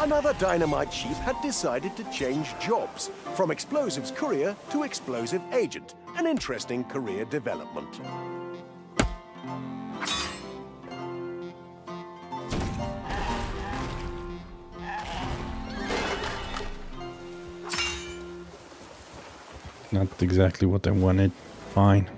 Another dynamite chief had decided to change jobs, from explosives courier to explosive agent, an interesting career development. Not exactly what I wanted. Fine.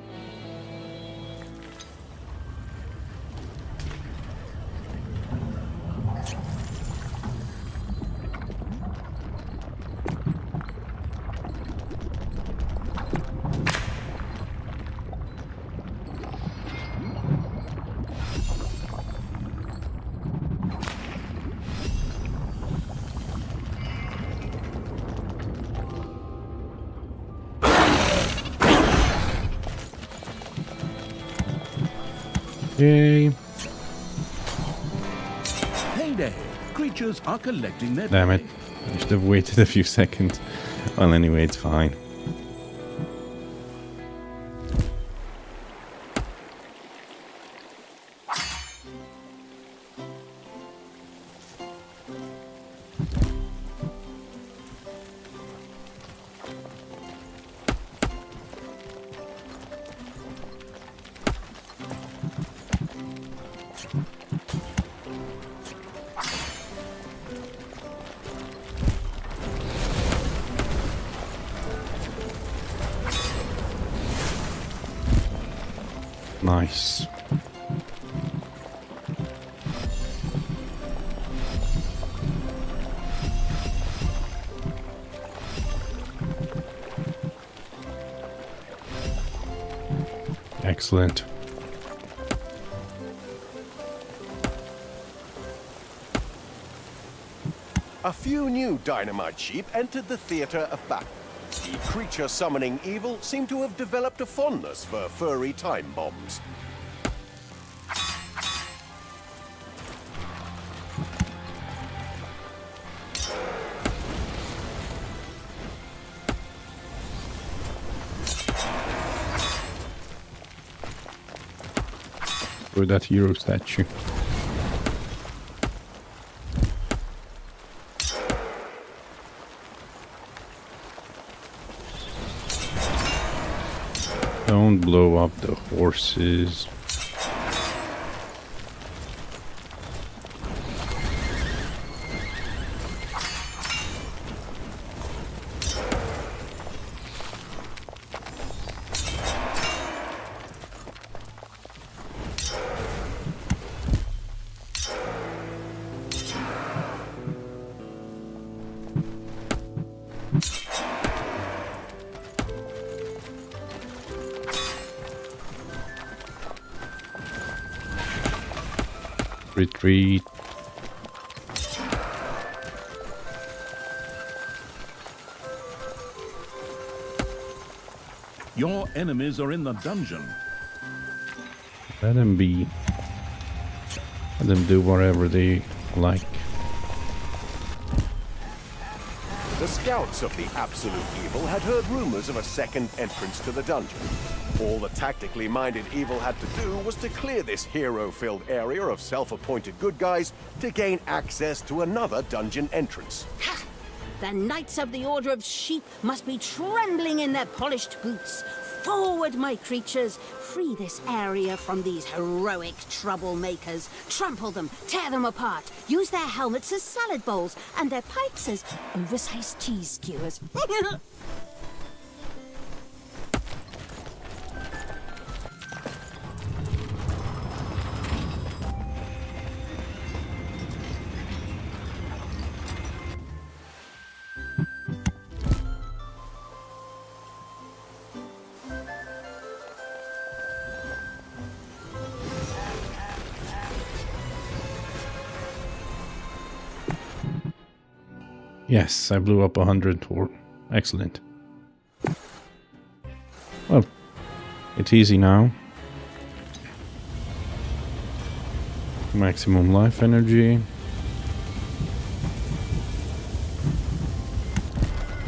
Yay. Payday! Creatures are collecting their Damn it. pay. I should have waited a few seconds. Well, anyway, it's fine. Nice. Excellent. A few new dynamite sheep entered the theater of battle. The creature summoning evil seemed to have developed a fondness for furry time bombs. For that hero statue. Don't blow up the horses. Retreat. Your enemies are in the dungeon. Let them be. Let them do whatever they like. The scouts of the absolute evil had heard rumors of a second entrance to the dungeon. All the tactically minded evil had to do was to clear this hero-filled area of self-appointed good guys to gain access to another dungeon entrance. Ha! The Knights of the Order of Sheep must be trembling in their polished boots. Forward, my creatures! Free this area from these heroic troublemakers. Trample them, tear them apart. Use their helmets as salad bowls and their pikes as oversized cheese skewers. Yes, I blew up 100 or excellent. Well, it's easy now. Maximum life energy.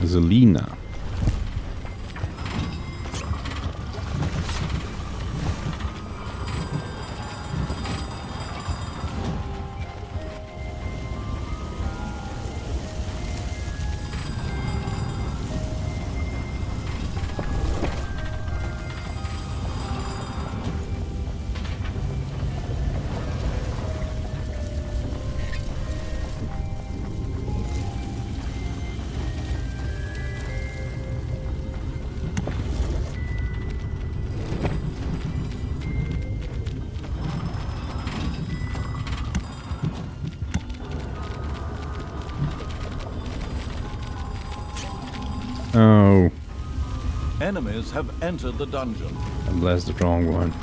Zelina. No, Enemies have entered the dungeon. I blessed the wrong one.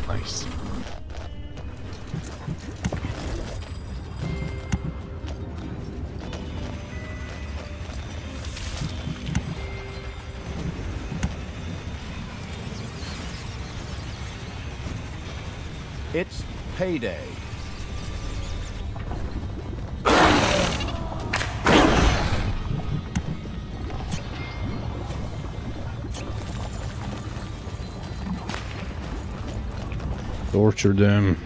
Nice. It's payday. Torture them.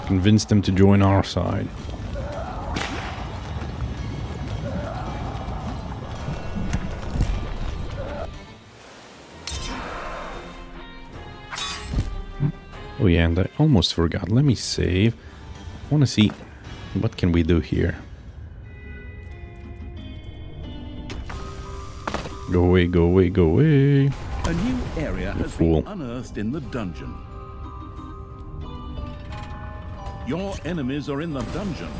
Convince them to join our side. Oh yeah, and I almost forgot. Let me save. I want to see what can we do here. Go away, go away, go away. A new area has fool. been unearthed in the dungeon. Your enemies are in the dungeon.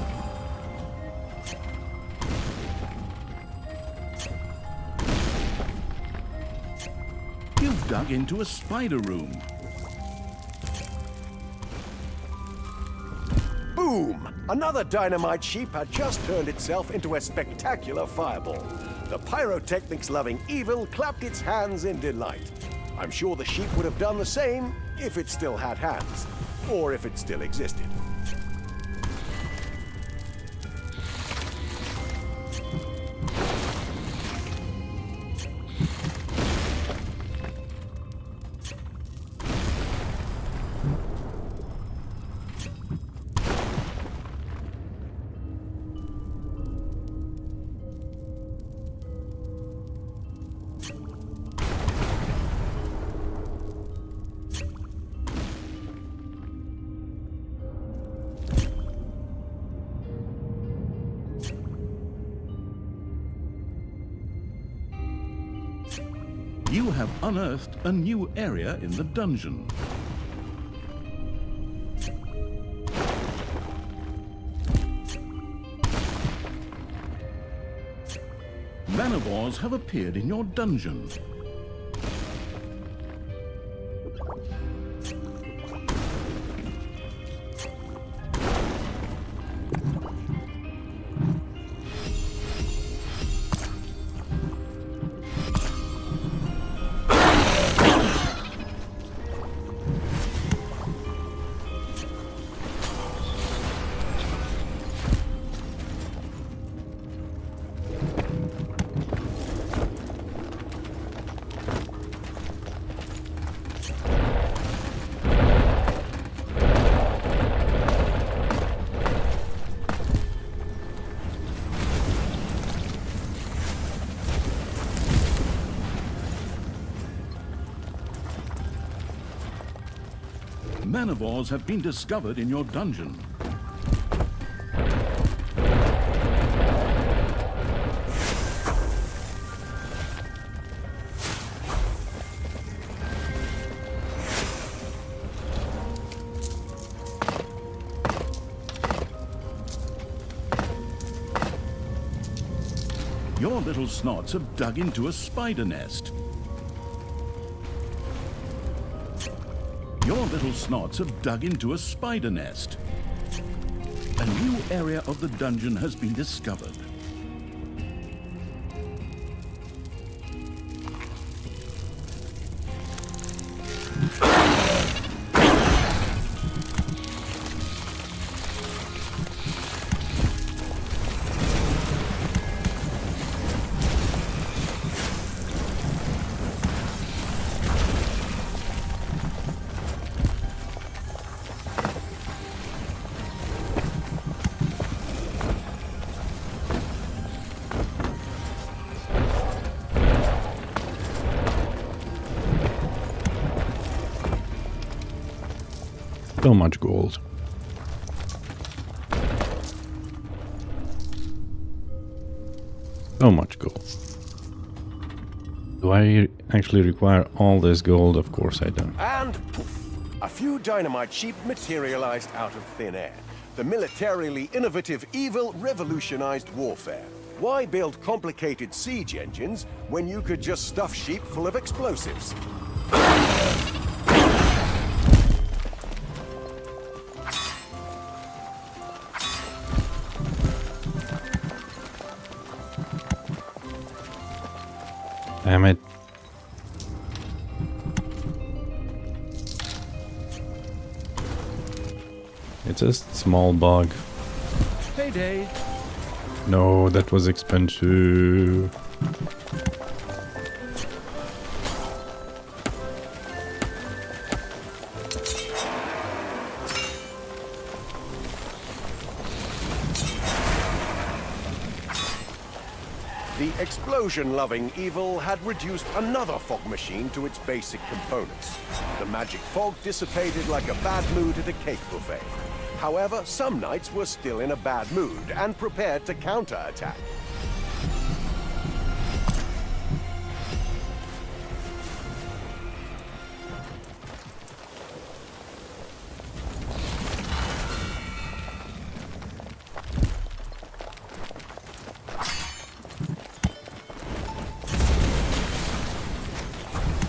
You've dug into a spider room. Boom! Another dynamite sheep had just turned itself into a spectacular fireball. The pyrotechnics-loving evil clapped its hands in delight. I'm sure the sheep would have done the same if it still had hands, or if it still existed. You have unearthed a new area in the dungeon. Manivores have appeared in your dungeon. Manivores have been discovered in your dungeon. Your little snots have dug into a spider nest. Your little snots have dug into a spider nest. A new area of the dungeon has been discovered. So much gold. So much gold. Do I actually require all this gold? Of course I don't. And poof! A few dynamite sheep materialized out of thin air. The militarily innovative evil revolutionized warfare. Why build complicated siege engines when you could just stuff sheep full of explosives? Damn it. It's a small bug. Payday. No, that was expensive. The explosion-loving evil had reduced another fog machine to its basic components. The magic fog dissipated like a bad mood at a cake buffet. However, some knights were still in a bad mood and prepared to counterattack.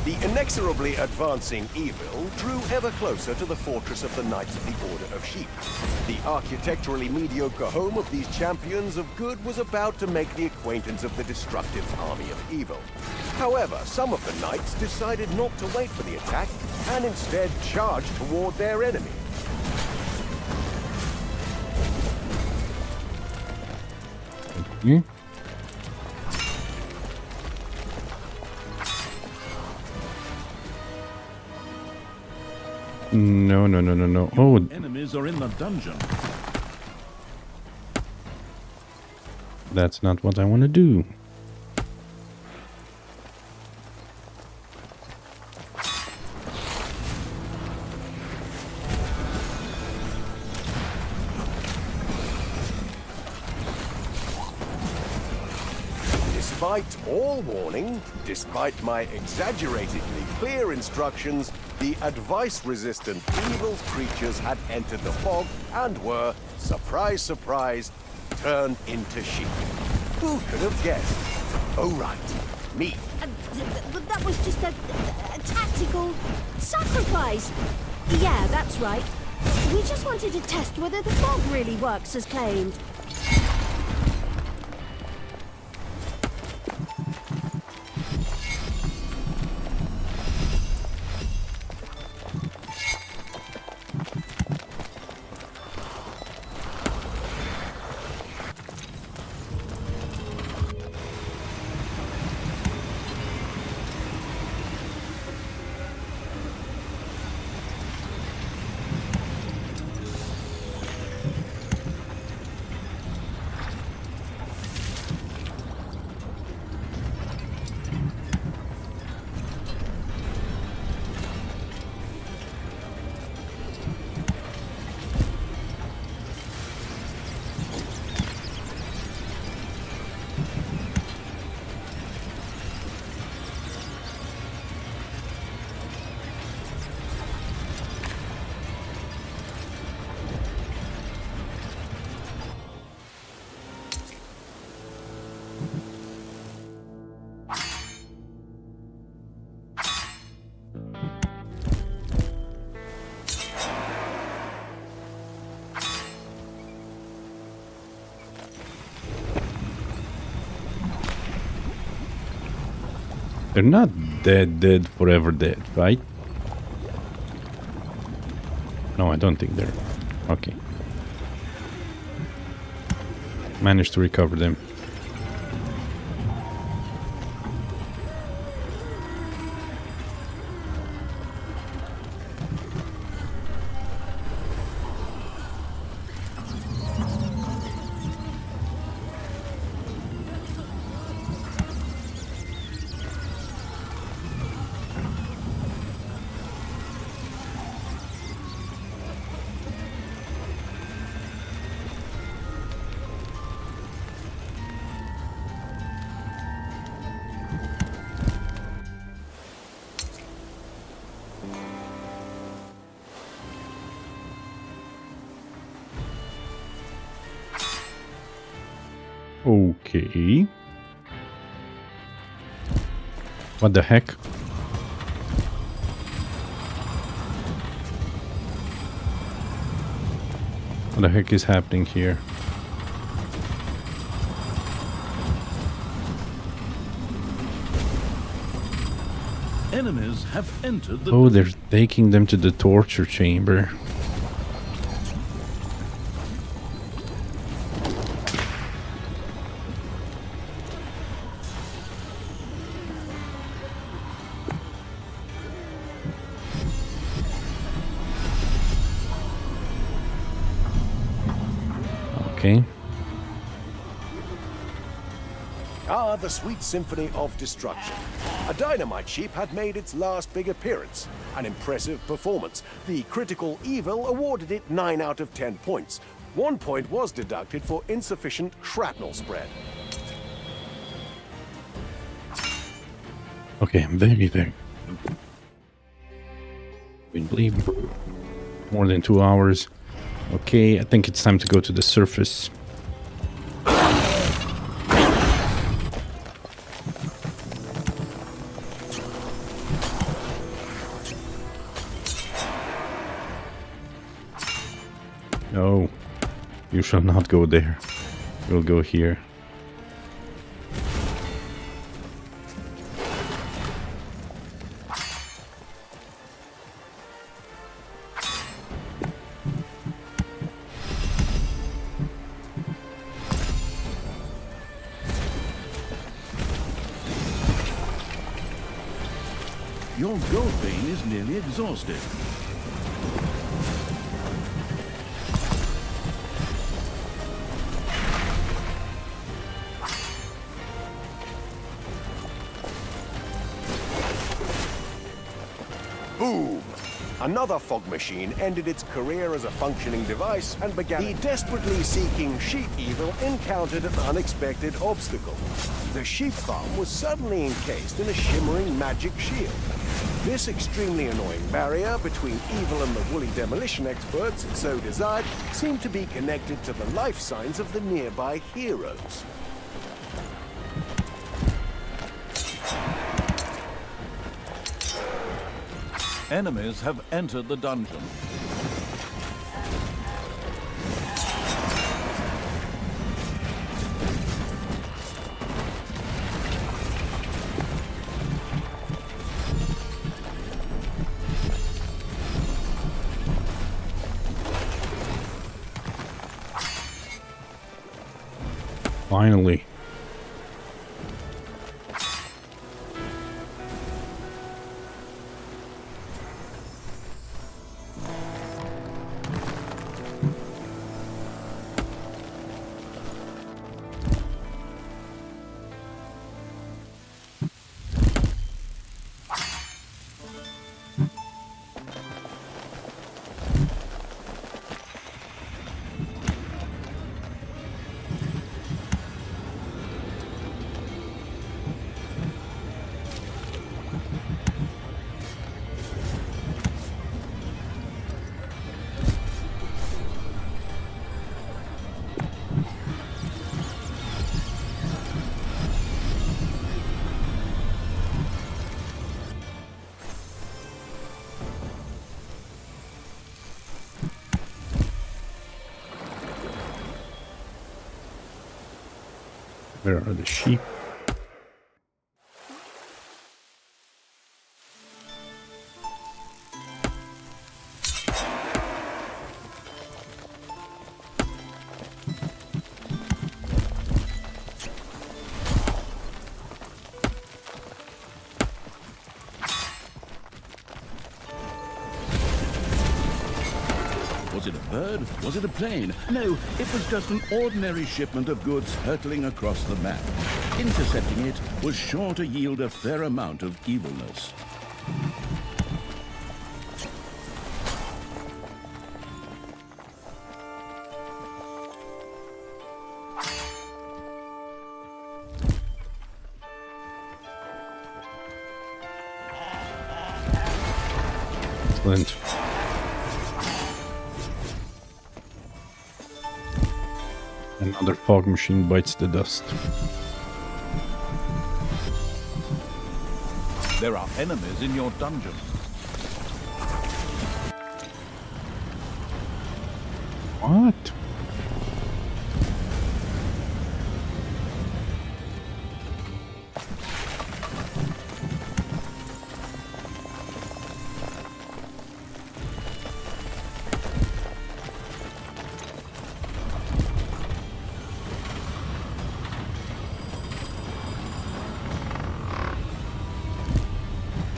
The inexorably advancing evil drew ever closer to the fortress of the Knights of the Order of Sheep. The architecturally mediocre home of these champions of good was about to make the acquaintance of the destructive army of evil. However, some of the knights decided not to wait for the attack and instead charged toward their enemy. Hmm? No, no, no, no, no. Oh, Enemies are in the dungeon. that's not what I want to do. Despite all warning, despite my exaggeratedly clear instructions, the advice-resistant evil creatures had entered the fog and were, surprise, surprise, turned into sheep. Who could have guessed? Oh, right, me. That was just a tactical sacrifice. Yeah, that's right. We just wanted to test whether the fog really works as claimed. They're not dead, forever dead, right? No, I don't think they're... Okay. Managed to recover them. Okay. What the heck? What the heck is happening here? Enemies have entered the... Oh, they're taking them to the torture chamber. Okay. Ah, the sweet symphony of destruction. A dynamite sheep had made its last big appearance. An impressive performance. The critical evil awarded it 9 out of 10 points. 1 point was deducted for insufficient shrapnel spread. Okay, I'm very. We believe more than 2 hours. Okay, I think it's time to go to the surface. No, you shall not go there. You'll go here. Your gold vein is nearly exhausted. Boom! Another fog machine ended its career as a functioning device and began. The desperately seeking sheep evil encountered an unexpected obstacle. The sheep farm was suddenly encased in a shimmering magic shield. This extremely annoying barrier between evil and the woolly demolition experts it so desired seemed to be connected to the life signs of the nearby heroes. Enemies have entered the dungeon. Finally. Where are the sheep? Was it a bird? Was it a plane? No, it was just an ordinary shipment of goods hurtling across the map. Intercepting it was sure to yield a fair amount of evilness. Excellent. Another fog machine bites the dust. There are enemies in your dungeon. What?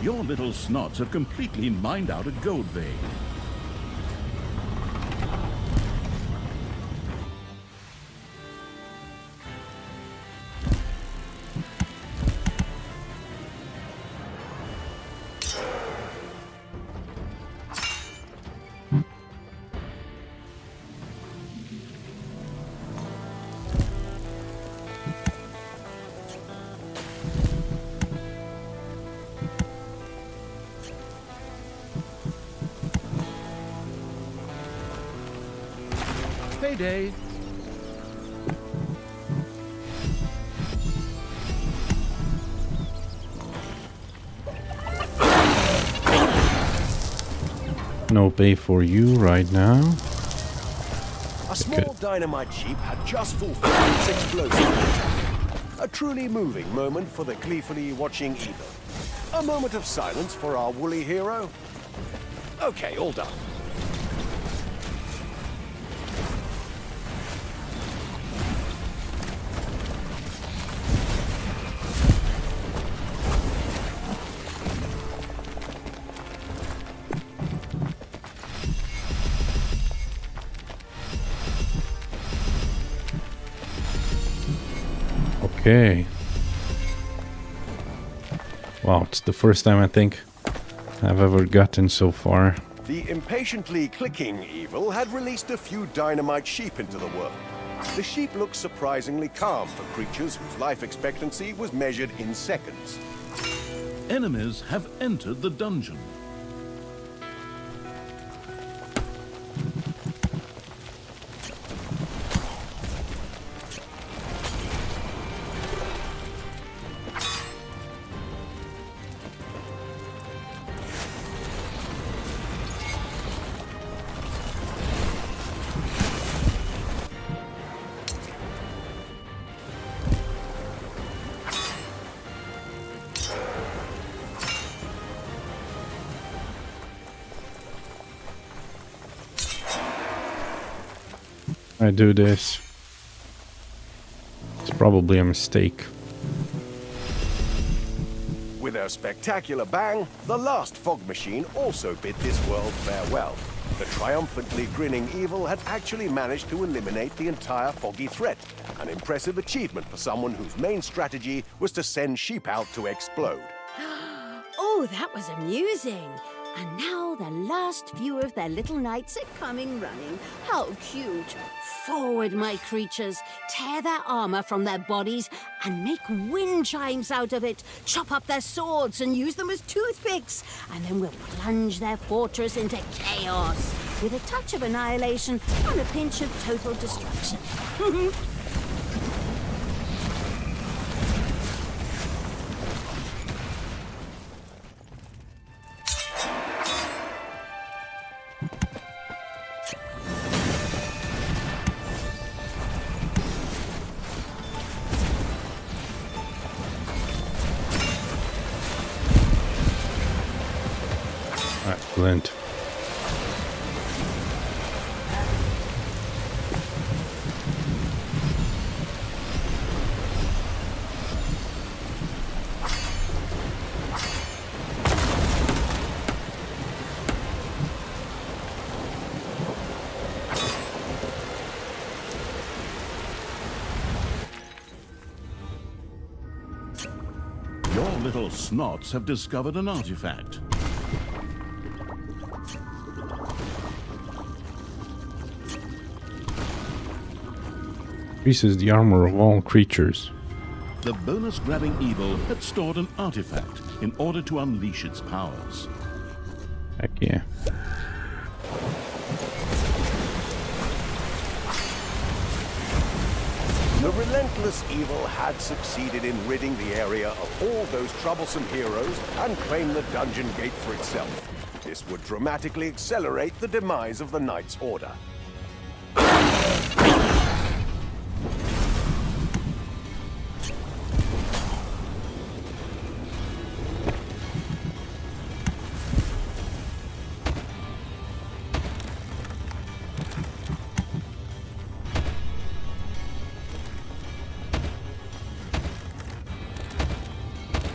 Your little snots have completely mined out a gold vein. Payday. No pay for you right now. A small dynamite sheep had just fulfilled its explosion. A truly moving moment for the gleefully watching evil. A moment of silence for our woolly hero. Okay, all done. Okay. Wow, it's the first time I think I've ever gotten so far. The impatiently clicking evil had released a few dynamite sheep into the world. The sheep looked surprisingly calm for creatures whose life expectancy was measured in seconds. Enemies have entered the dungeon. I do this. It's probably a mistake. With a spectacular bang, the last fog machine also bid this world farewell. The triumphantly grinning evil had actually managed to eliminate the entire foggy threat, an impressive achievement for someone whose main strategy was to send sheep out to explode. Oh, that was amusing. And now the last few of their little knights are coming running. How cute. Forward, my creatures. Tear their armor from their bodies and make wind chimes out of it. Chop up their swords and use them as toothpicks. And then we'll plunge their fortress into chaos with a touch of annihilation and a pinch of total destruction. Excellent. Your little snots have discovered an artifact. Increases the armor of all creatures. The bonus-grabbing evil had stored an artifact in order to unleash its powers. Heck yeah. The relentless evil had succeeded in ridding the area of all those troublesome heroes and claimed the dungeon gate for itself. This would dramatically accelerate the demise of the Knights' Order.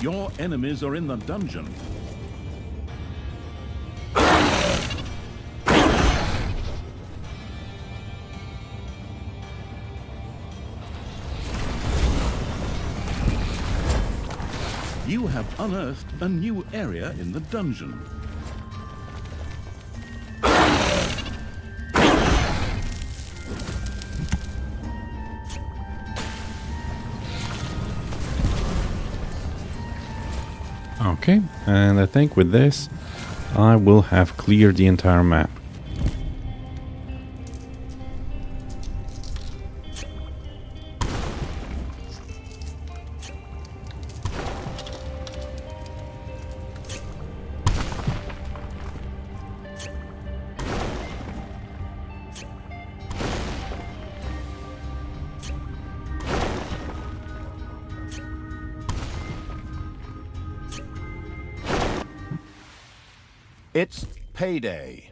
Your enemies are in the dungeon. You have unearthed a new area in the dungeon. Okay, and I think with this, I will have cleared the entire map. It's payday.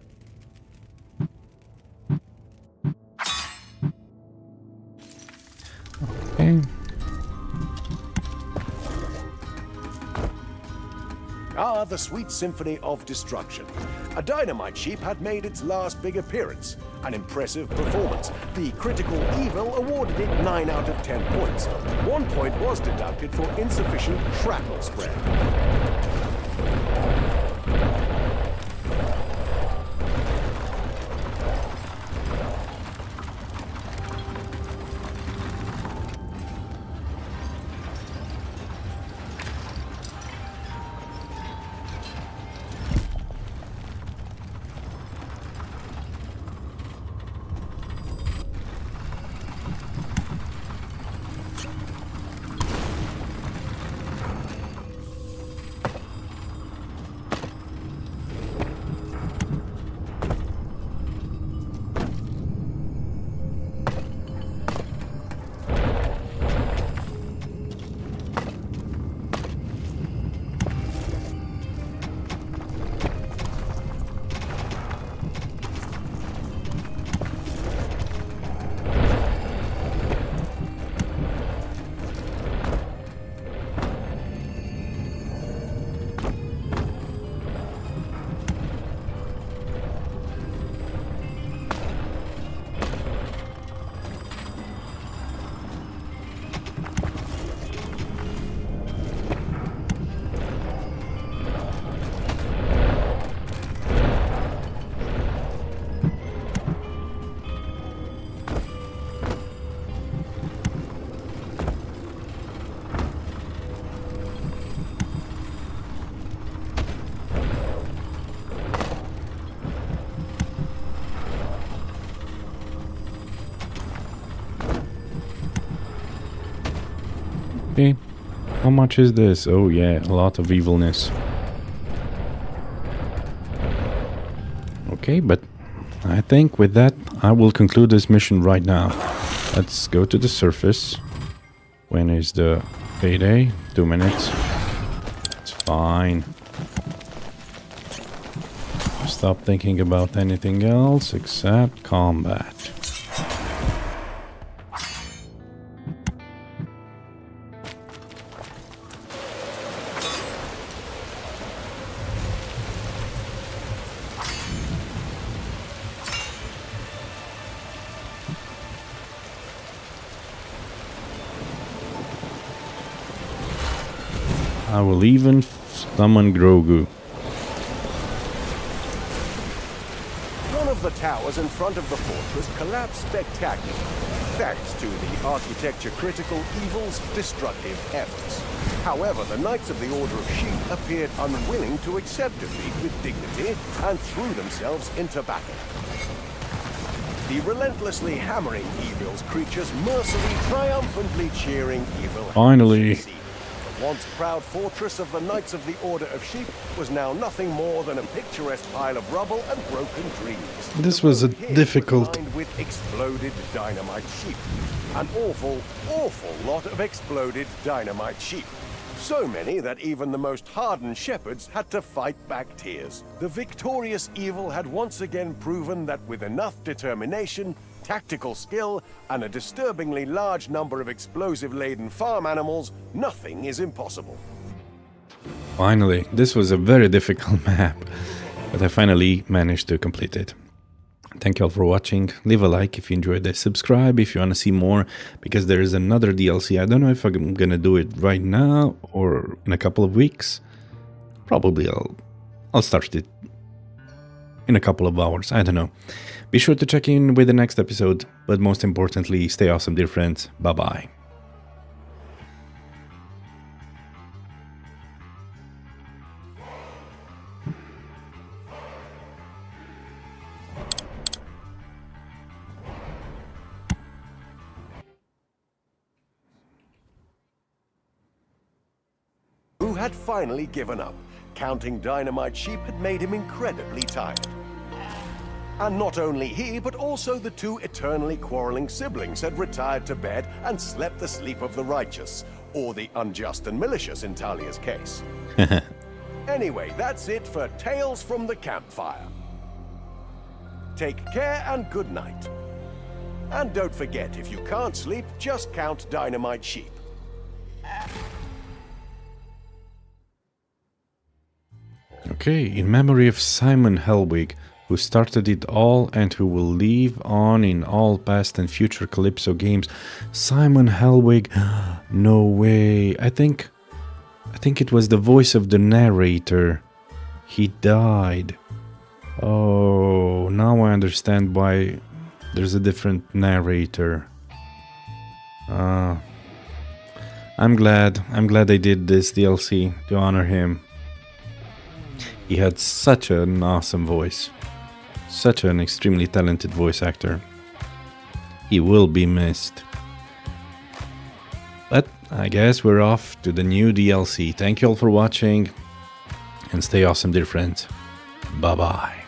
Okay. Ah, the sweet symphony of destruction. A dynamite sheep had made its last big appearance. An impressive performance. The critical evil awarded it 9 out of 10 points. 1 point was deducted for insufficient shrapnel spread. Okay, how much is this? Oh yeah, a lot of evilness. Okay, but I think with that I will conclude this mission right now. Let's go to the surface. When is the payday? 2 minutes. It's fine. Stop thinking about anything else except combat. I will even summon Grogu. One of the towers in front of the fortress collapsed spectacularly, thanks to the architecture-critical evil's destructive efforts. However, the Knights of the Order of Sheep appeared unwilling to accept defeat with dignity and threw themselves into battle. the relentlessly hammering evil's creatures mercilessly triumphantly cheering evil. Finally. The once proud fortress of the Knights of the Order of Sheep was now nothing more than a picturesque pile of rubble and broken trees. This was a Here difficult... lined with exploded dynamite sheep. An awful, awful lot of exploded dynamite sheep. So many that even the most hardened shepherds had to fight back tears. The victorious evil had once again proven that with enough determination, tactical skill, and a disturbingly large number of explosive-laden farm animals, nothing is impossible. Finally, this was a very difficult map, but I finally managed to complete it. Thank you all for watching. Leave a like if you enjoyed this. Subscribe if you want to see more, because there is another DLC. I don't know if I'm gonna do it right now or in a couple of weeks. Probably I'll start it in a couple of hours. I don't know. Be sure to check in with the next episode, but most importantly, stay awesome, dear friends. Bye-bye. Who had finally given up. Counting dynamite sheep had made him incredibly tired. And not only he, but also the two eternally quarreling siblings had retired to bed and slept the sleep of the righteous, or the unjust and malicious in Thalya's case. Anyway, that's it for Tales from the Campfire. Take care and good night. And don't forget, if you can't sleep, just count dynamite sheep. Okay, in memory of Simon Helwig, who started it all and who will live on in all past and future Calypso games. Simon Helwig, no way. I think it was the voice of the narrator. He died. Oh, now I understand why there's a different narrator. I'm glad I did this DLC to honor him. He had such an awesome voice. Such an extremely talented voice actor. He will be missed. But I guess we're off to the new DLC. Thank you all for watching. And stay awesome, dear friends. Bye-bye.